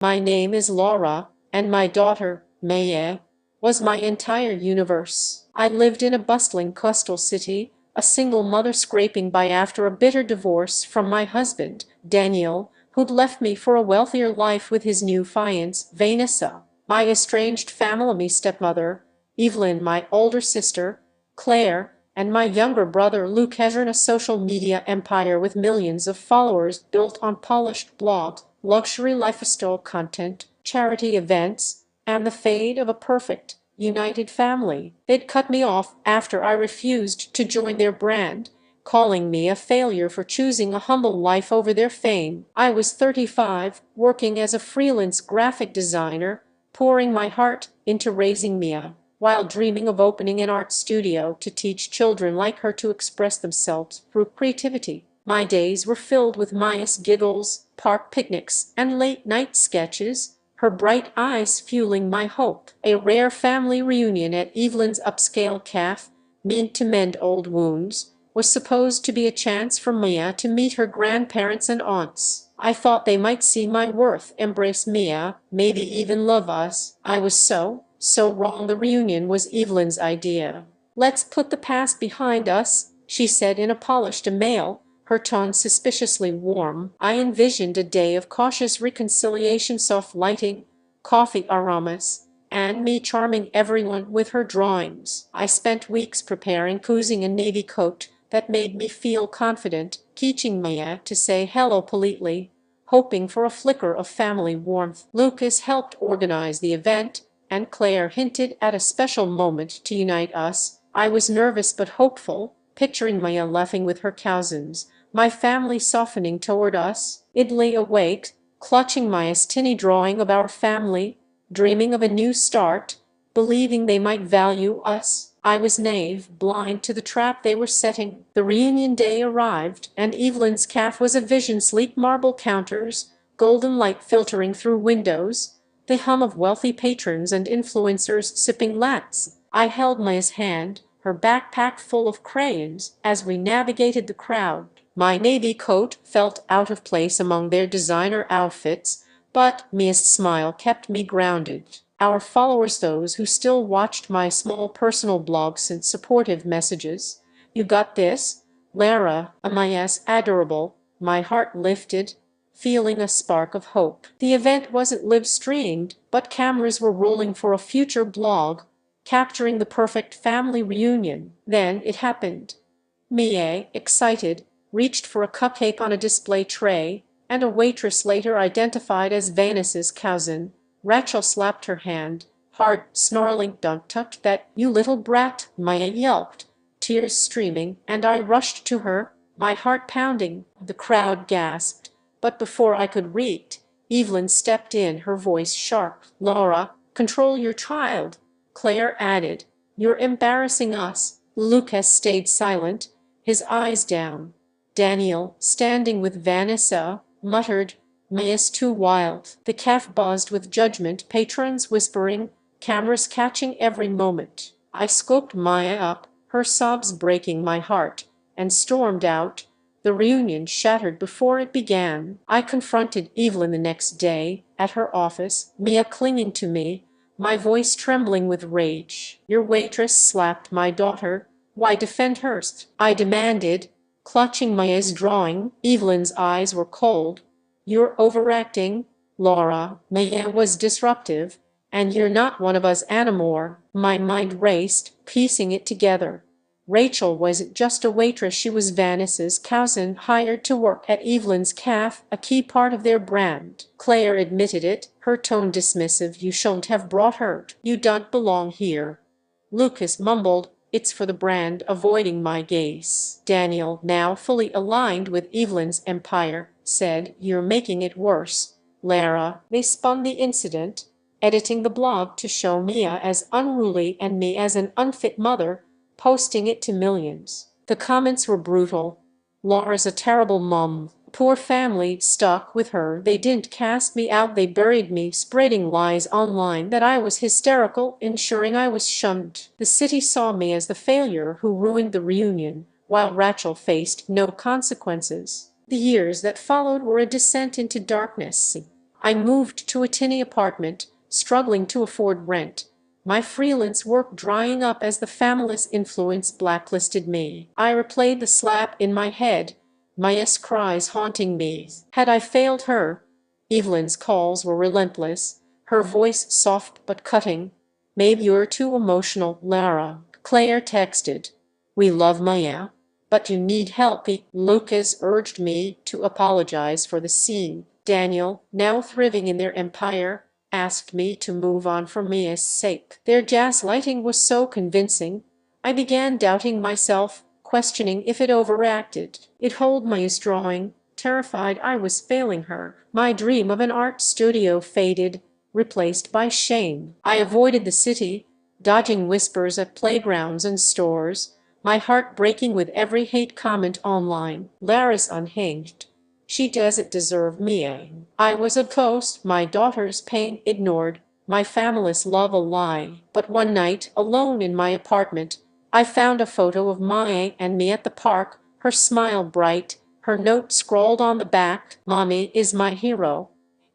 My name is Laura, and my daughter, Maya, was my entire universe. I lived in a bustling coastal city, a single mother scraping by after a bitter divorce from my husband, Daniel, who'd left me for a wealthier life with his new fiancée, Vanessa. My estranged family stepmother, Evelyn, my older sister, Claire, and my younger brother Luke has run a social media empire with millions of followers built on polished blogs, luxury lifestyle content, charity events, and the fade of a perfect, united family. They'd cut me off after I refused to join their brand, calling me a failure for choosing a humble life over their fame. I was 35, working as a freelance graphic designer, pouring my heart into raising Mia, while dreaming of opening an art studio to teach children like her to express themselves through creativity. My days were filled with Maya's giggles, park picnics, and late-night sketches, her bright eyes fueling my hope. A rare family reunion at Evelyn's upscale café, meant to mend old wounds, was supposed to be a chance for Mia to meet her grandparents and aunts. I thought they might see my worth, embrace Mia, maybe even love us. I was so wrong. The reunion was Evelyn's idea. "Let's put the past behind us," she said in a polished email, her tone suspiciously warm. I envisioned a day of cautious reconciliation, soft lighting, coffee aromas, and me charming everyone with her drawings. I spent weeks preparing, choosing a navy coat that made me feel confident, teaching Maya to say hello politely, hoping for a flicker of family warmth. Lucas helped organize the event, and Claire hinted at a special moment to unite us. I was nervous but hopeful, picturing Maya laughing with her cousins, my family softening toward us. I'd lay awake, clutching Maya's tiny drawing of our family, dreaming of a new start, believing they might value us. I was naive, blind to the trap they were setting. The reunion day arrived, and Evelyn's cafe was a vision: sleek marble counters, golden light filtering through windows, the hum of wealthy patrons and influencers sipping lattes. I held Maya's hand, her backpack full of crayons, as we navigated the crowd. My navy coat felt out of place among their designer outfits, but Mia's smile kept me grounded. Our followers, those who still watched my small personal blog, sent supportive messages. "You got this, Lara." Amaya's adorable. My heart lifted, feeling a spark of hope. The event wasn't live-streamed, but cameras were rolling for a future blog, capturing the perfect family reunion. Then it happened. Mia, excited, reached for a cupcake on a display tray, and a waitress later identified as Vanessa's cousin, Rachel, slapped her hand hard, snarling, "Don't touch that, you little brat!" Maya yelped, tears streaming, and I rushed to her, my heart pounding. The crowd gasped, but before I could react, Evelyn stepped in, her voice sharp. "Laura, control your child," Claire added. "You're embarrassing us." Lucas stayed silent, his eyes down. Daniel, standing with Vanessa, muttered, "Maya's too wild." The cafe buzzed with judgment, patrons whispering, cameras catching every moment. I scooped Maya up, her sobs breaking my heart, and stormed out. The reunion shattered before it began. I confronted Evelyn the next day, at her office, Mia clinging to me, my voice trembling with rage. "Your waitress slapped my daughter. Why defend her?" I demanded, clutching Maya's drawing. Evelyn's eyes were cold. "You're overacting, Laura." Maya was disruptive. "And you're not one of us anymore." My mind raced, piecing it together. Rachel wasn't just a waitress, she was Vanessa's cousin, hired to work at Evelyn's cafe, a key part of their brand. Claire admitted it, her tone dismissive. "You shouldn't have brought her. You don't belong here." Lucas mumbled, "It's for the brand," avoiding my gaze. Daniel, now fully aligned with Evelyn's empire, said, "You're making it worse, Lara." They spun the incident, editing the blog to show Mia as unruly and me as an unfit mother, posting it to millions. The comments were brutal. "Laura's a terrible mom. Poor family stuck with her. They didn't cast me out, they buried me," spreading lies online that I was hysterical, ensuring I was shunned. The city saw me as the failure who ruined the reunion, while Rachel faced no consequences. The years that followed were a descent into darkness. I moved to a tiny apartment, struggling to afford rent, my freelance work drying up as the family's influence blacklisted me. I replayed the slap in my head, Maya's cries haunting me. Had I failed her? Evelyn's calls were relentless, her voice soft but cutting. Maybe you're too emotional, Lara. Claire texted. We love Maya, but you need help. Lucas urged me to apologize for the scene. Daniel, now thriving in their empire, asked me to move on for Mia's sake. Their gaslighting was so convincing, I began doubting myself, questioning if it overacted. It held Mia's drawing, terrified I was failing her. My dream of an art studio faded, replaced by shame. I avoided the city, dodging whispers at playgrounds and stores, my heart breaking with every hate comment online. Lara's unhinged. She doesn't deserve me. I was a ghost, my daughter's pain ignored, my family's love a lie. But one night, alone in my apartment, I found a photo of Maya and me at the park, her smile bright, her note scrawled on the back, "Mommy is my hero."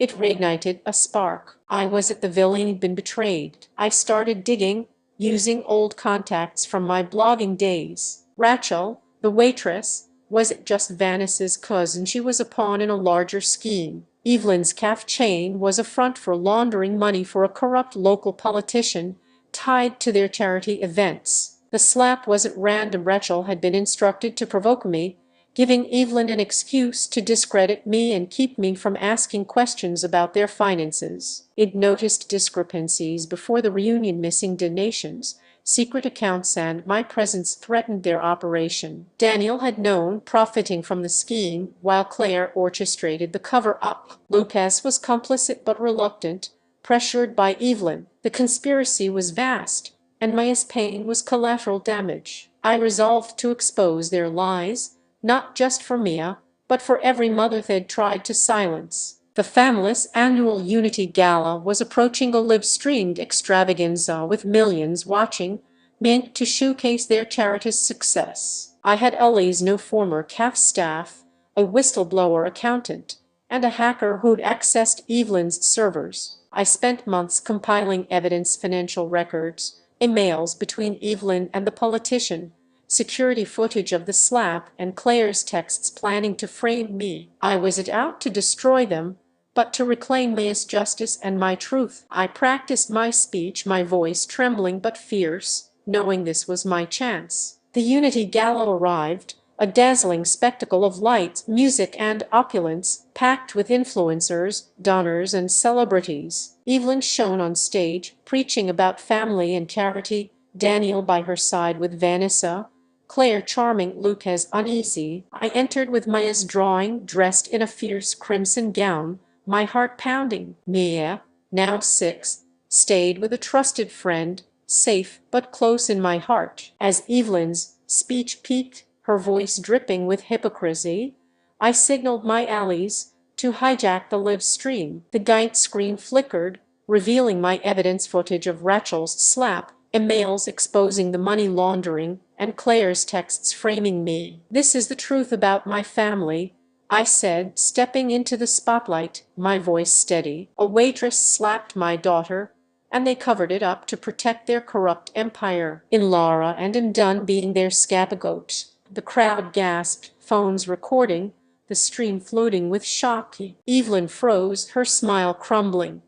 It reignited a spark. I was at the villain, been betrayed. I started digging, using old contacts from my blogging days. Rachel, the waitress, was it just Vanessa's cousin? She was a pawn in a larger scheme. Evelyn's calf chain was a front for laundering money for a corrupt local politician tied to their charity events. The slap wasn't random. Rachel had been instructed to provoke me, giving Evelyn an excuse to discredit me and keep me from asking questions about their finances. It noticed discrepancies before the reunion, missing donations, secret accounts, and my presence threatened their operation. Daniel had known, profiting from the scheme, while Claire orchestrated the cover-up. Lucas was complicit but reluctant, pressured by Evelyn. The conspiracy was vast, and Maya's pain was collateral damage. I resolved to expose their lies, not just for Mia, but for every mother they'd tried to silence. The family's annual Unity Gala was approaching, a live-streamed extravaganza with millions watching, meant to showcase their charity's success. I had Ellie's new former CAF staff, a whistleblower accountant, and a hacker who'd accessed Evelyn's servers. I spent months compiling evidence, financial records, emails between Evelyn and the politician, security footage of the slap, and Claire's texts planning to frame me. I wasn't out to destroy them, but to reclaim Maya's justice and my truth. I practiced my speech, my voice trembling but fierce, knowing this was my chance. The Unity Gala arrived, a dazzling spectacle of lights, music, and opulence, packed with influencers, donors, and celebrities. Evelyn shone on stage, preaching about family and charity, Daniel by her side with Vanessa, Claire charming, Lucas uneasy. I entered with Maya's drawing, dressed in a fierce crimson gown, my heart pounding. Mia, now 6, stayed with a trusted friend, safe but close in my heart. As Evelyn's speech peaked, her voice dripping with hypocrisy, I signaled my allies to hijack the live stream. The guide screen flickered, revealing my evidence footage of Rachel's slap, emails exposing the money laundering, and Claire's texts framing me. "This is the truth about my family," I said, stepping into the spotlight, my voice steady. "A waitress slapped my daughter, and they covered it up to protect their corrupt empire, in Lara and in Dunn being their scapegoat." The crowd gasped, phones recording, the stream floating with shock. Evelyn froze, her smile crumbling.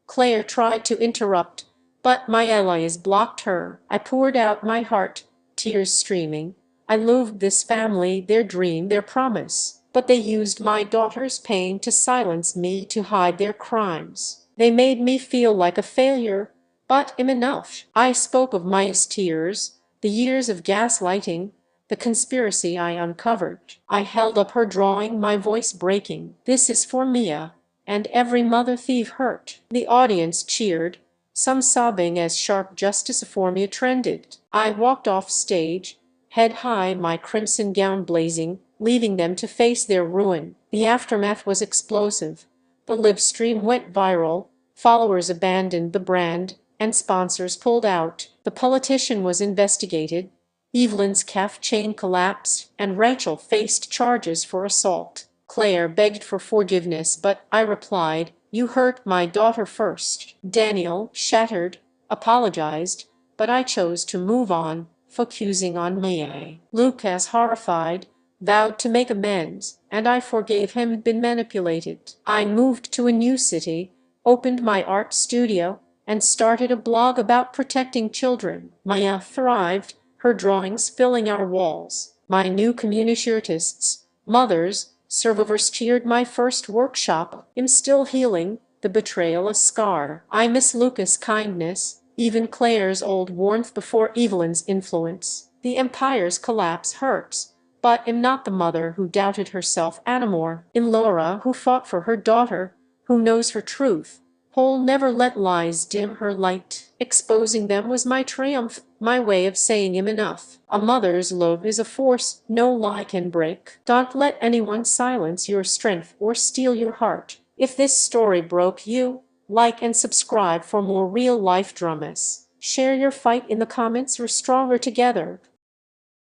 Claire tried to interrupt, but my allies blocked her. I poured out my heart, tears streaming. I loved this family, their dream, their promise. But they used my daughter's pain to silence me, to hide their crimes. They made me feel like a failure, but I'm enough. I spoke of Maya's tears, the years of gaslighting, the conspiracy I uncovered. I held up her drawing, my voice breaking. "This is for Mia, and every mother thief hurt." The audience cheered, some sobbing as sharp justice for Mia trended. I walked off stage, head high, my crimson gown blazing, leaving them to face their ruin. The aftermath was explosive. The live stream went viral, followers abandoned the brand, and sponsors pulled out. The politician was investigated, Evelyn's calf chain collapsed, and Rachel faced charges for assault. Claire begged for forgiveness, but I replied, You hurt my daughter first. Daniel, shattered, apologized, but I chose to move on, focusing on Maya. Lucas, horrified, vowed to make amends, and I forgave him. Been manipulated. I moved to a new city, opened my art studio, and started a blog about protecting children. Maya thrived, her drawings filling our walls. My new community artists, mothers, survivors cheered my first workshop. I'm still healing, the betrayal a scar. I miss Lucas' kindness, even Claire's old warmth before Evelyn's influence. The Empire's collapse hurts, but am not the mother who doubted herself anymore. In Laura, who fought for her daughter, who knows her truth. Whole never let lies dim her light. Exposing them was my triumph, my way of saying I'm enough. A mother's love is a force no lie can break. Don't let anyone silence your strength or steal your heart. If this story broke you, like and subscribe for more real-life dramas. Share your fight in the comments. We're stronger together.